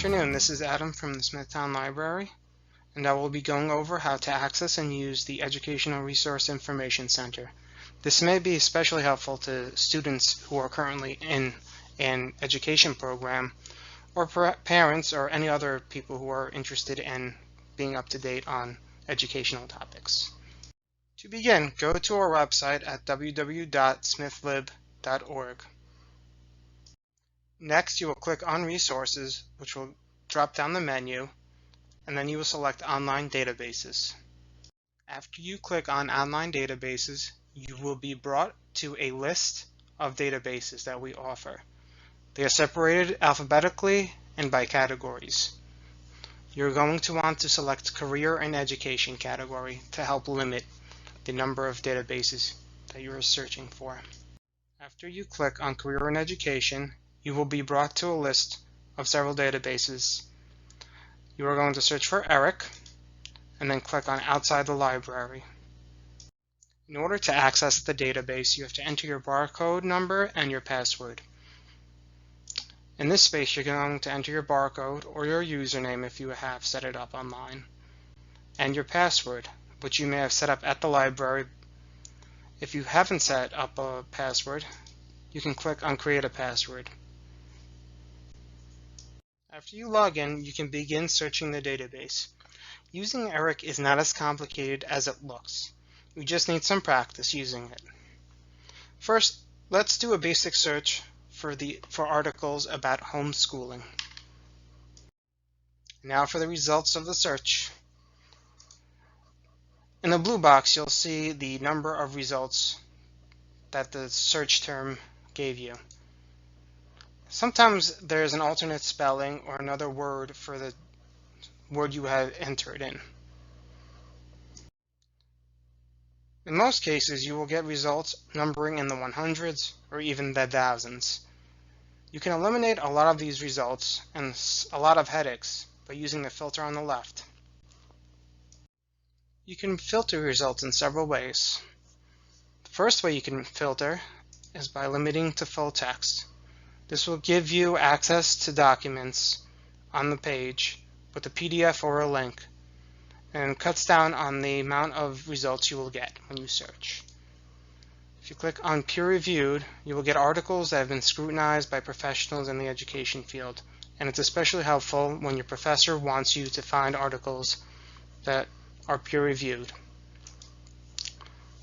afternoon, this is Adam from the Smithtown Library, and I will be going over how to access and use the Educational Resource Information Center. This may be especially helpful to students who are currently in an education program, or parents or any other people who are interested in being up to date on educational topics. To begin, go to our website at www.smithlib.org. Next, you will click on Resources, which will drop down the menu, and then you will select Online Databases. After you click on Online Databases, you will be brought to a list of databases that we offer. They are separated alphabetically and by categories. You're going to want to select Career and Education category to help limit the number of databases that you are searching for. After you click on Career and Education, you will be brought to a list of several databases. You are going to search for ERIC and then click on Outside the Library. In order to access the database, you have to enter your barcode number and your password. In this space, you're going to enter your barcode or your username if you have set it up online, and your password, which you may have set up at the library. If you haven't set up a password, you can click on Create a Password. After you log in, you can begin searching the database. Using ERIC is not as complicated as it looks. We just need some practice using it. First, let's do a basic search for articles about homeschooling. Now for the results of the search. In the blue box, you'll see the number of results that the search term gave you. Sometimes there's an alternate spelling or another word for the word you have entered in. In most cases, you will get results numbering in the 100s or even the thousands. You can eliminate a lot of these results and a lot of headaches by using the filter on the left. You can filter results in several ways. The first way you can filter is by limiting to full text. This will give you access to documents on the page with a PDF or a link, and cuts down on the amount of results you will get when you search. If you click on Peer Reviewed, you will get articles that have been scrutinized by professionals in the education field, and it's especially helpful when your professor wants you to find articles that are peer-reviewed.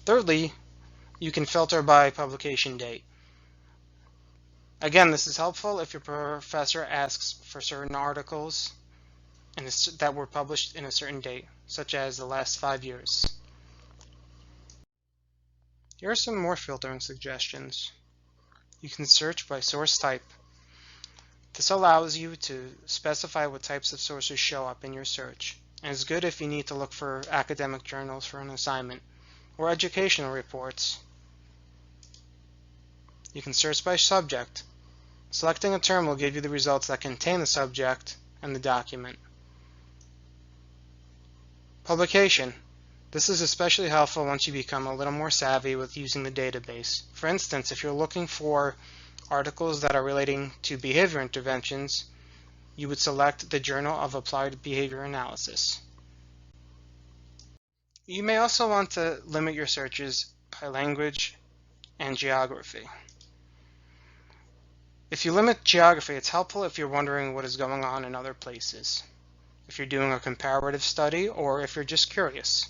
Thirdly, you can filter by publication date. Again, this is helpful if your professor asks for certain articles that were published in a certain date, such as the last 5 years. Here are some more filtering suggestions. You can search by source type. This allows you to specify what types of sources show up in your search, and is good if you need to look for academic journals for an assignment or educational reports. You can search by subject. Selecting a term will give you the results that contain the subject and the document. Publication. This is especially helpful once you become a little more savvy with using the database. For instance, if you're looking for articles that are relating to behavior interventions, you would select the Journal of Applied Behavior Analysis. You may also want to limit your searches by language and geography. If you limit geography, it's helpful if you're wondering what is going on in other places, if you're doing a comparative study, or if you're just curious.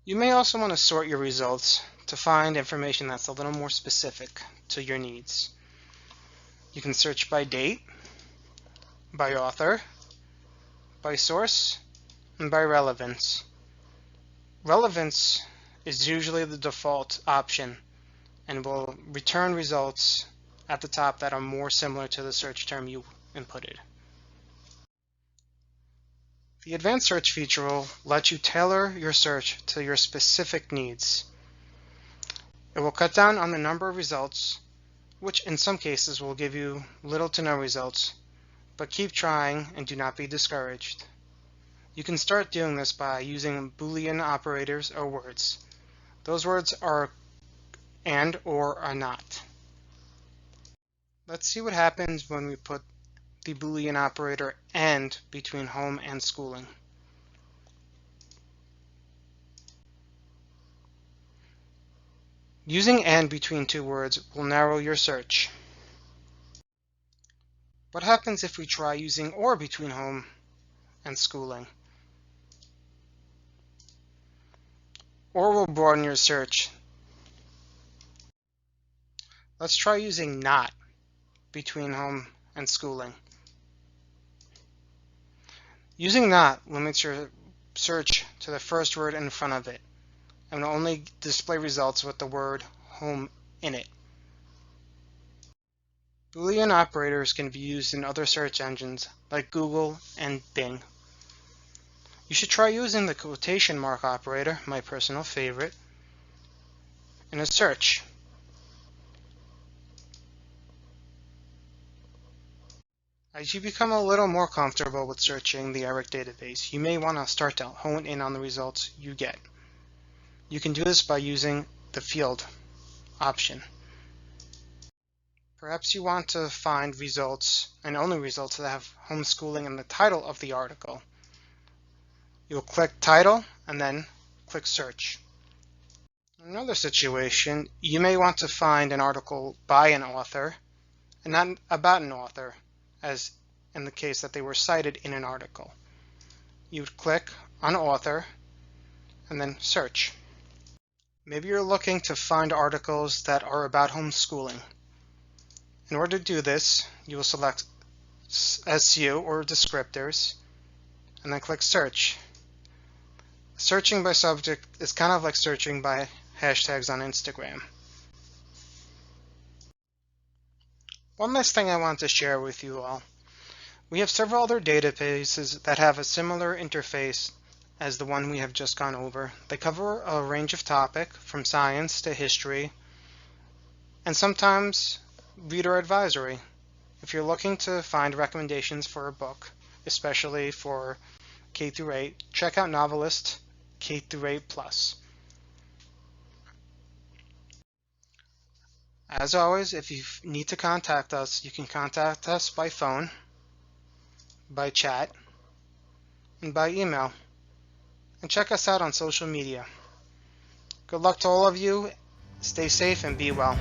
You may also want to sort your results to find information that's a little more specific to your needs. You can search by date, by author, by source, and by relevance. Relevance is usually the default option and will return results at the top that are more similar to the search term you inputted. The advanced search feature will let you tailor your search to your specific needs. It will cut down on the number of results, which in some cases will give you little to no results, but keep trying and do not be discouraged. You can start doing this by using Boolean operators or words. Those words are and or are not. Let's see what happens when we put the Boolean operator AND between home and schooling. Using AND between two words will narrow your search. What happens if we try using OR between home and schooling? OR will broaden your search. Let's try using NOT between home and schooling. Using NOT limits your search to the first word in front of it and will only display results with the word home in it. Boolean operators can be used in other search engines like Google and Bing. You should try using the quotation mark operator, my personal favorite, in a search. As you become a little more comfortable with searching the ERIC database, you may want to start to hone in on the results you get. You can do this by using the field option. Perhaps you want to find results, and only results, that have homeschooling in the title of the article. You'll click title and then click search. In another situation, you may want to find an article by an author and not about an author, as in the case that they were cited in an article. You would click on author and then search. Maybe you're looking to find articles that are about homeschooling. In order to do this, you will select SU or descriptors and then click search. Searching by subject is kind of like searching by hashtags on Instagram. One last thing I want to share with you all. We have several other databases that have a similar interface as the one we have just gone over. They cover a range of topics from science to history and sometimes reader advisory. If you're looking to find recommendations for a book, especially for K through 8, check out Novelist K through 8 Plus. As always, if you need to contact us, you can contact us by phone, by chat, and by email. And check us out on social media. Good luck to all of you. Stay safe and be well.